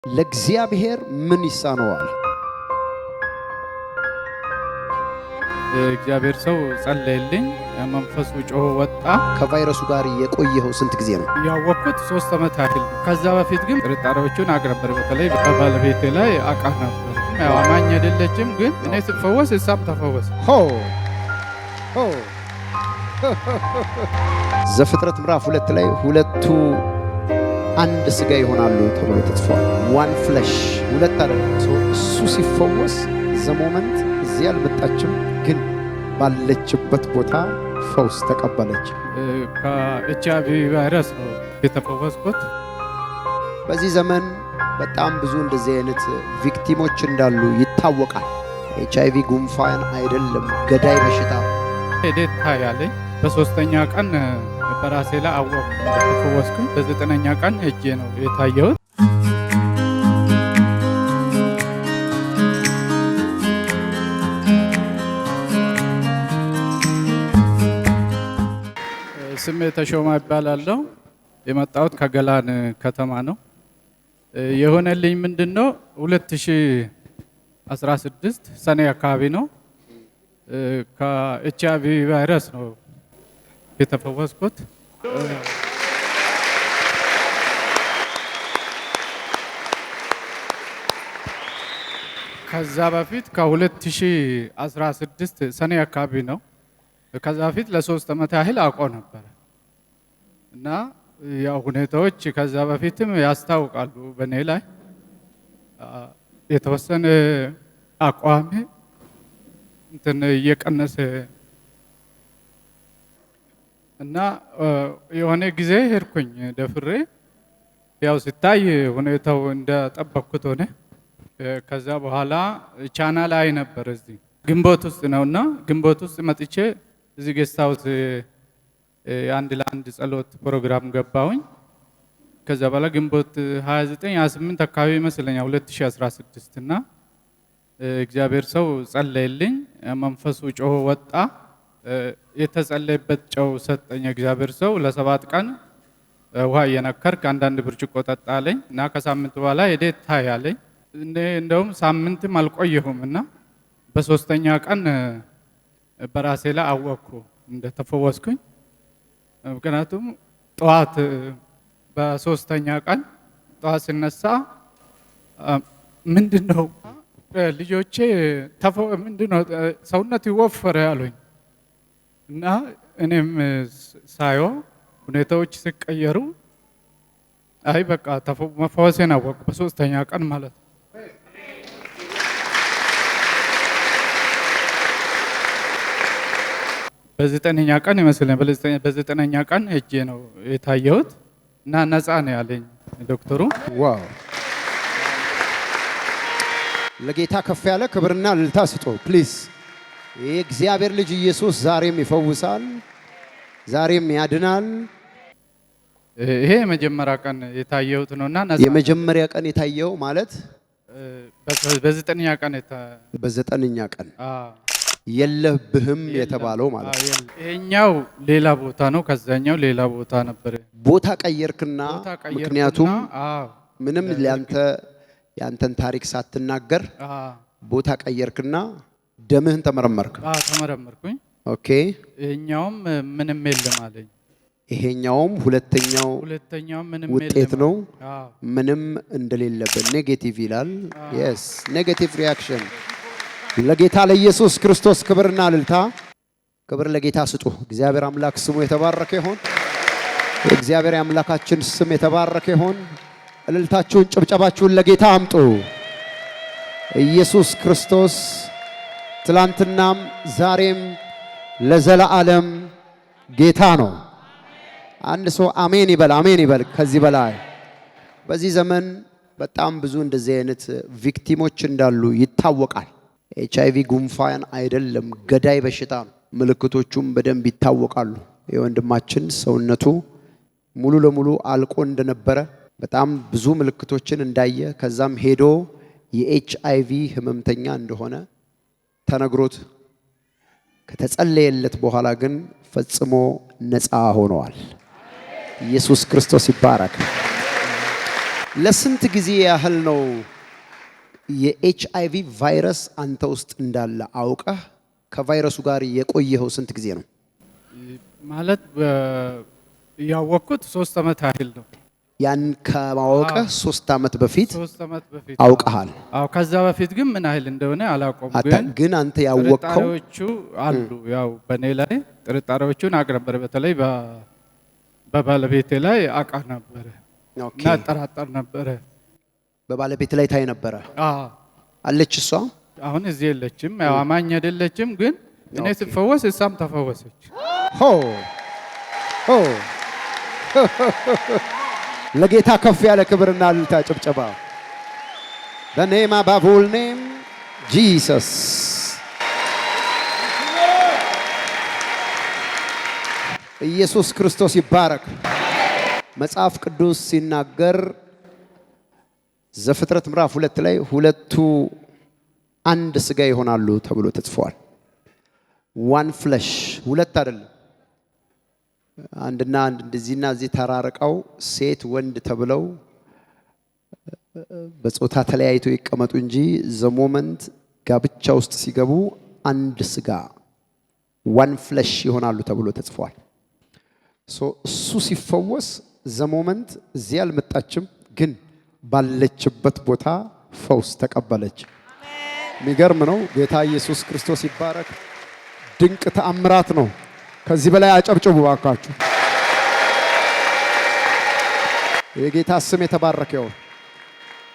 ለእግዚአብሔር ምን ይሳነዋል? እግዚአብሔር ሰው ጸለየልኝ፣ መንፈሱ ጮሆ ወጣ። ከቫይረሱ ጋር የቆየው ስንት ጊዜ ነው? ያወቅኩት 3 ዓመት ያህል። ከዛ በፊት ግን ጥርጣሬዎቹን አቅ ነበር። በተለይ በባለቤቴ ላይ አቃ ነበር። ያው አማኝ አይደለችም፣ ግን እኔ ስፈወስ እሷም ተፈወሰ። ዘፍጥረት ምዕራፍ 2 ላይ ሁለቱ አንድ ስጋ ይሆናሉ ተብሎ ተጽፏል። ዋን ፍለሽ ሁለት አይደለም። እሱ ሲፈወስ ዘሞመንት እዚህ አልመጣችም፣ ግን ባለችበት ቦታ ፈውስ ተቀበለች። ከኤችአይቪ ቫይረስ ነው የተፈወስኩት። በዚህ ዘመን በጣም ብዙ እንደዚህ አይነት ቪክቲሞች እንዳሉ ይታወቃል። ኤችአይቪ ጉንፋን አይደለም፣ ገዳይ በሽታ። ሄዴት ታያለኝ በ3ኛ ቀን በራሴ ላይ አወቅኩ እንደተፈወስኩኝ። በ9ኛ ቀን ሄጄ ነው የታየሁት። ስሜ ተሾማ ይባላለሁ። የመጣሁት ከገላን ከተማ ነው። የሆነልኝ ምንድነው 2016 ሰኔ አካባቢ ነው። ከኤችአይቪ ቫይረስ ነው የተፈወስኩት። ከዛ በፊት ከ2016 ሰኔ አካባቢ ነው። ከዛ በፊት ለ3 ዓመት ያህል አውቆ ነበር እና ያው ሁኔታዎች ከዛ በፊትም ያስታውቃሉ በእኔ ላይ የተወሰነ አቋሜ እንትን እየቀነሰ እና የሆነ ጊዜ ሄድኩኝ ደፍሬ። ያው ሲታይ ሁኔታው እንደጠበቅኩት ሆነ። ከዛ በኋላ ቻናል ላይ ነበር እዚህ ግንቦት ውስጥ ነውና ግንቦት ውስጥ መጥቼ እዚህ ጌስት ሃውስ አንድ ለአንድ ጸሎት ፕሮግራም ገባሁኝ። ከዛ በኋላ ግንቦት 29 28 አካባቢ ይመስለኛል 2016 እና እግዚአብሔር ሰው ጸለየልኝ፣ መንፈሱ ጮሆ ወጣ። የተጸለየበት ጨው ሰጠኝ እግዚአብሔር ሰው። ለ7 ቀን ውሃ እየነከርክ አንዳንድ ብርጭቆ ጠጣለኝ እና ከሳምንት በኋላ ሄደህ ታያለኝ። እንደውም ሳምንትም አልቆየሁም እና በ3ኛ ቀን በራሴ ላይ አወቅኩ እንደተፈወስኩኝ። ምክንያቱም ጠዋት በ3ኛ ቀን ጠዋት ሲነሳ ምንድነው ልጆቼ ምንድነው ሰውነት ይወፈረ ያሉኝ እና እኔም ሳየው ሁኔታዎች ሲቀየሩ አይ በቃ መፈወሴን አወቅኩ በ3ኛ ቀን ማለት ነው። በ9ኛ ቀን ይመስለኛል በ9ኛ ቀን ሄጄ ነው የታየሁት እና ነፃ ነው ያለኝ ዶክተሩ። ዋው! ለጌታ ከፍ ያለ ክብርና እልልታ ስጡ ፕሊዝ። የእግዚአብሔር ልጅ ኢየሱስ ዛሬም ይፈውሳል፣ ዛሬም ያድናል። ይሄ የመጀመሪያ ቀን የታየሁት ነውና የመጀመሪያ ቀን የታየው ማለት በ9ኛ ቀን በ9ኛ ቀን የለብህም የተባለው ማለት ነው። ይሄኛው ሌላ ቦታ ነው፣ ከዛኛው ሌላ ቦታ ነበር። ቦታ ቀየርክና ምክንያቱም ምንም ያንተን ታሪክ ሳትናገር ቦታ ቀየርክና ደምህን ተመረመርክ። ተመረመርኩኝ። ኦኬ። ይሄኛውም ምንም የለም አለኝ። ይሄኛውም ሁለተኛው ምንም ውጤት ነው፣ ምንም እንደሌለበት ኔጌቲቭ ይላል። የስ ኔጌቲቭ ሪአክሽን። ለጌታ ለኢየሱስ ክርስቶስ ክብርና እልልታ። ክብር ለጌታ ስጡ። እግዚአብሔር አምላክ ስሙ የተባረከ ይሁን። እግዚአብሔር አምላካችን ስም የተባረከ ይሁን። እልልታችሁን ጭብጨባችሁን ለጌታ አምጡ። ኢየሱስ ክርስቶስ ትላንትናም ዛሬም ለዘላለም ጌታ ነው። አንድ ሰው አሜን ይበል፣ አሜን ይበል። ከዚህ በላይ በዚህ ዘመን በጣም ብዙ እንደዚህ አይነት ቪክቲሞች እንዳሉ ይታወቃል። ኤችአይቪ ጉንፋን አይደለም፣ ገዳይ በሽታ ነው። ምልክቶቹም በደንብ ይታወቃሉ። የወንድማችን ሰውነቱ ሙሉ ለሙሉ አልቆ እንደነበረ በጣም ብዙ ምልክቶችን እንዳየ ከዛም ሄዶ የኤችአይቪ ህመምተኛ እንደሆነ ተነግሮት ከተጸለየለት በኋላ ግን ፈጽሞ ነፃ ሆነዋል። ኢየሱስ ክርስቶስ ይባረክ። ለስንት ጊዜ ያህል ነው የኤችአይቪ ቫይረስ አንተ ውስጥ እንዳለ አውቀህ ከቫይረሱ ጋር የቆየኸው ስንት ጊዜ ነው? ማለት ያወቅኩት 3 ዓመት ያህል ነው። ያን ከማወቅህ 3 ዓመት በፊት 3 ዓመት በፊት አውቀሃል? አዎ። ከዛ በፊት ግን ምን ያህል እንደሆነ አላውቀውም። ግን አንተ ያወቅከው ጥርጣሬዎቹ አሉ። ያው በኔ ላይ ጥርጣሬዎቹን አቅርበር በተለይ በባለቤቴ ላይ አቃ ነበር እና ጠራጠር ነበር። በባለቤት ላይ ታይ ነበር? አዎ። አለች እሷ? አሁን እዚህ የለችም። ያው አማኝ አይደለችም። ግን እኔ ስፈወስ እሷም ተፈወሰች። ሆ ሆ ለጌታ ከፍ ያለ ክብርና እልልታ ጭብጨባ። the name above all name Jesus። ኢየሱስ ክርስቶስ ይባረክ። መጽሐፍ ቅዱስ ሲናገር ዘፍጥረት ምዕራፍ 2 ላይ ሁለቱ አንድ ስጋ ይሆናሉ ተብሎ ተጽፏል። one flesh ሁለት አይደለም፣ አንድና አንድ እንደዚህና እዚህ ተራርቀው ሴት ወንድ ተብለው በጾታ ተለያይተው ይቀመጡ እንጂ ዘሞመንት ጋብቻ ውስጥ ሲገቡ አንድ ስጋ one flesh ይሆናሉ ተብሎ ተጽፏል። እሱ ሲፈወስ ዘሞመንት እዚህ አልመጣችም፣ ግን ባለችበት ቦታ ፈውስ ተቀበለች። የሚገርም ነው። ጌታ ኢየሱስ ክርስቶስ ይባረክ። ድንቅ ተአምራት ነው። ከዚህ በላይ አጨብጭቡ ባካችሁ። የጌታ ስም የተባረከ ይሁን።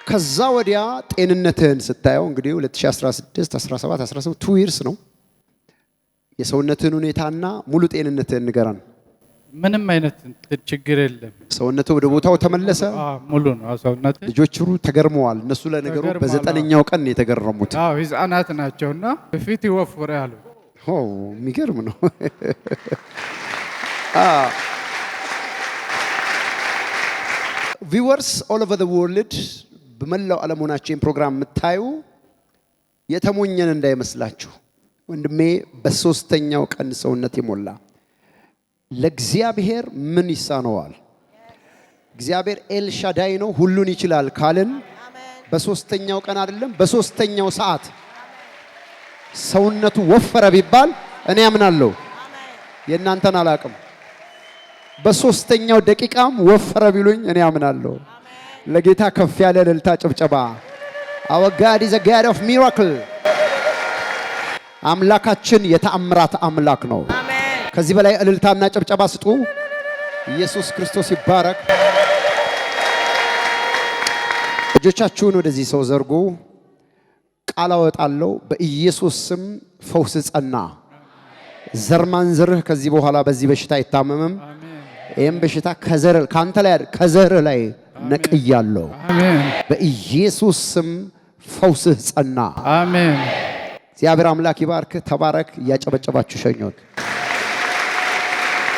ከዛ ወዲያ ጤንነትህን ስታየው እንግዲህ 2016 17 18 2 years ነው። የሰውነትህን ሁኔታና ሙሉ ጤንነትህን ንገረን። ምንም አይነት ችግር የለም። ሰውነቱ ወደ ቦታው ተመለሰ። ሙሉ ነው ሰውነት። ልጆች ሁሉ ተገርመዋል። እነሱ ለነገሩ በ9ኛው ቀን የተገረሙት። አዎ ህፃናት ናቸውና ፊት ይወፍራሉ። የሚገርም ነው። ቪወርስ ኦል ኦቨር ዘ ወርልድ በመላው ዓለም ሆናችሁ ፕሮግራም የምታዩ የተሞኘን እንዳይመስላችሁ። ወንድሜ በ3ኛው ቀን ሰውነት ይሞላ። ለእግዚአብሔር ምን ይሳነዋል? እግዚአብሔር ኤልሻዳይ ነው፣ ሁሉን ይችላል ካልን በ3ኛው ቀን አይደለም በ3ኛው ሰዓት ሰውነቱ ወፈረ ቢባል እኔ አምናለሁ። የእናንተን አላቅም። በ3ኛው ደቂቃም ወፈረ ቢሉኝ እኔ አምናለሁ። ለጌታ ከፍ ያለ እልልታ ጭብጨባ። Our God is a God of miracle። አምላካችን የተአምራት አምላክ ነው። ከዚህ በላይ እልልታና ጭብጨባ ስጡ። ኢየሱስ ክርስቶስ ይባረክ። እጆቻችሁን ወደዚህ ሰው ዘርጉ። ቃል አወጣለሁ በኢየሱስ ስም ፈውስ ጸና። ዘር ማንዘርህ ከዚህ በኋላ በዚህ በሽታ አይታመምም። ይሄን በሽታ ከዘር ካንተ ላይ ከዘር ላይ ነቅያለሁ። አሜን። በኢየሱስ ስም ፈውስህ ጸና። አሜን። እግዚአብሔር አምላክ ይባርክ። ተባረክ። ያጨበጨባችሁ ሸኞት።